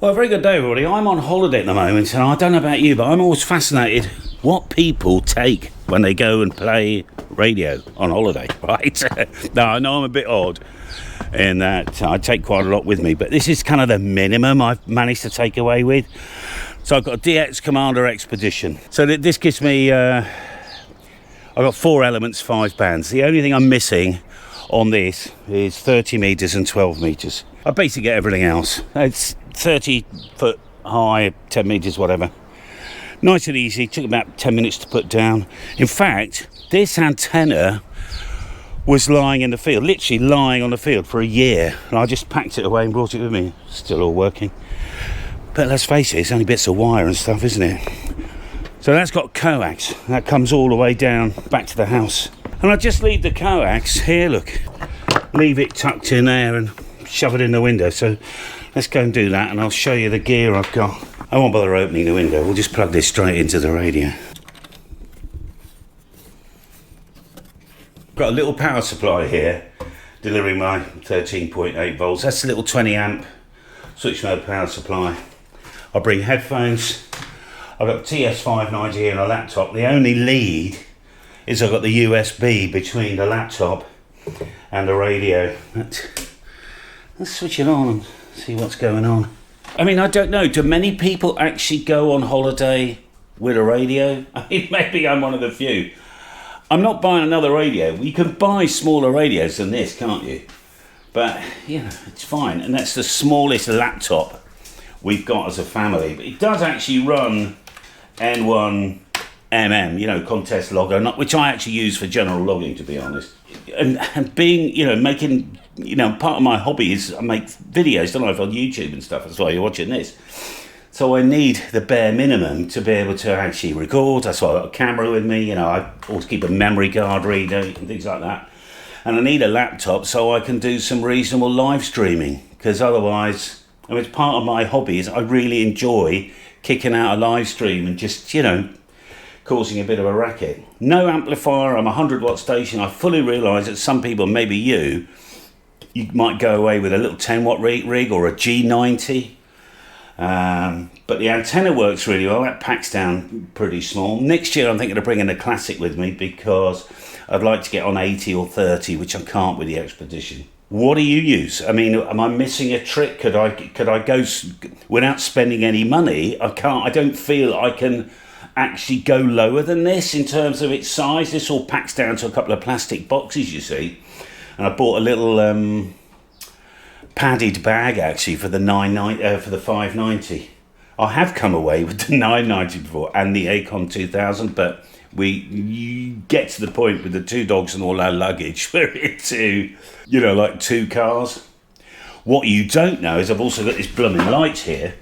Well, a very good day, everybody. I'm on holiday at the moment, and I don't know about you, but I'm always fascinated what people take when they go and play radio on holiday, right? Now, I know I'm a bit odd in that I take quite a lot with me, but this is kind of the minimum I've managed to take away with. So I've got a DX Commander Expedition. So this gives me, I've got 4 elements, 5 bands. The only thing I'm missing on this is 30 metres and 12 metres. I basically get everything else. It's 30 foot high, 10 metres, whatever. Nice and easy, took about 10 minutes to put down. In fact, this antenna was lying in the field, literally lying on the field for a year. And I just packed it away and brought it with me. Still all working. But let's face it, it's only bits of wire and stuff, isn't it? So that's got coax. That comes all the way down back to the house. And I just leave the coax here, look. Leave it tucked in there and shove it in the window. So let's go and do that, and I'll show you the gear I've got. I won't bother opening the window. We'll just plug this straight into the radio. Got a little power supply here, delivering my 13.8 volts. That's a little 20 amp switch mode power supply. I'll bring headphones. I've got TS590 here and a laptop. The only lead is I've got the USB between the laptop and the radio. Let's switch it on and see what's going on. I mean, I don't know, do many people actually go on holiday with a radio? I mean, maybe I'm one of the few. I'm not buying another radio. You can buy smaller radios than this, can't you? But, you know, it's fine. And that's the smallest laptop we've got as a family. But it does actually run N1MM, you know, contest logger, which I actually use for general logging, to be honest. And being, you know, making, you know, part of my hobby is I make videos, don't I, on YouTube and stuff. That's why you're watching this. So I need the bare minimum to be able to actually record. That's why I've got a camera with me. You know, I always keep a memory card reader and things like that. And I need a laptop so I can do some reasonable live streaming. Because otherwise, I mean, it's part of my hobby is I really enjoy kicking out a live stream and just, you know, causing a bit of a racket. No amplifier, I'm a 100 watt station. I fully realise that some people, maybe you might go away with a little 10 watt rig or a G90. But the antenna works really well. That packs down pretty small. Next year I'm thinking of bringing a classic with me because I'd like to get on 80 or 30, which I can't with the Expedition. What do you use? I mean, am I missing a trick? Could I go without spending any money? I can't. I don't feel I can actually go lower than this in terms of its size. This all packs down to a couple of plastic boxes, you see. And I bought a little padded bag actually for the for the 590. I have come away with the 990 before and the Acom 2000, but you get to the point with the 2 dogs and all our luggage where it's you know, like 2 cars. What you don't know is I've also got this blooming light here.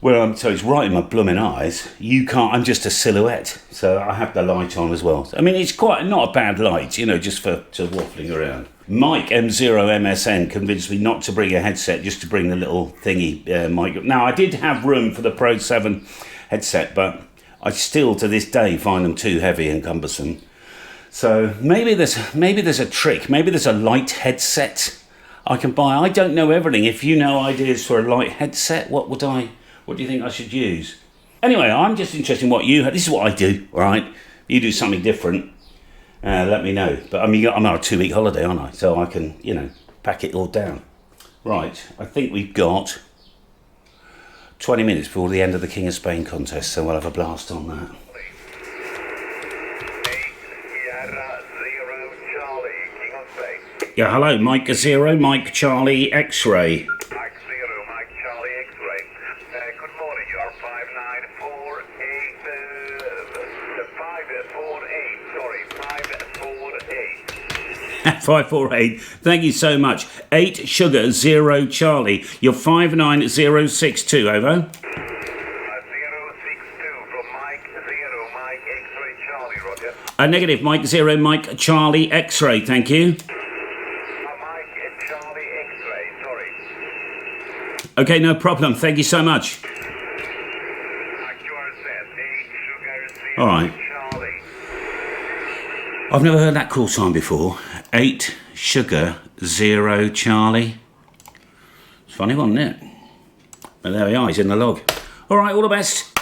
So it's right in my blooming eyes. You can't, I'm just a silhouette. So I have the light on as well. I mean, it's quite not a bad light, you know, just for waffling around. Mike M0MSN convinced me not to bring a headset, just to bring the little thingy mic. Now, I did have room for the Pro 7 headset, but I still, to this day, find them too heavy and cumbersome. So maybe there's a trick. Maybe there's a light headset I can buy. I don't know everything. If you know ideas for a light headset, what do you think I should use? Anyway, I'm just interested in what you have. This is what I do, all right? If you do something different, let me know. But I mean, I'm on a 2-week holiday, aren't I? So I can, you know, pack it all down. Right, I think we've got 20 minutes before the end of the King of Spain contest, so we'll have a blast on that. Yeah, hello, Mike 0, Mike Charlie X-Ray. Good morning, you are 548. Thank you so much. 8 Sugar 0 Charlie. You're 59062, over. 062 from Mike 0, Mike X-ray Charlie, Roger. Negative, Mike 0, Mike Charlie X-ray, thank you. Mike Charlie X-ray, sorry. Okay, no problem. Thank you so much. All right. I've never heard that call sign before. 8 Sugar 0 Charlie. It's a funny one, isn't it? And there we are, he's in the log. All right, all the best.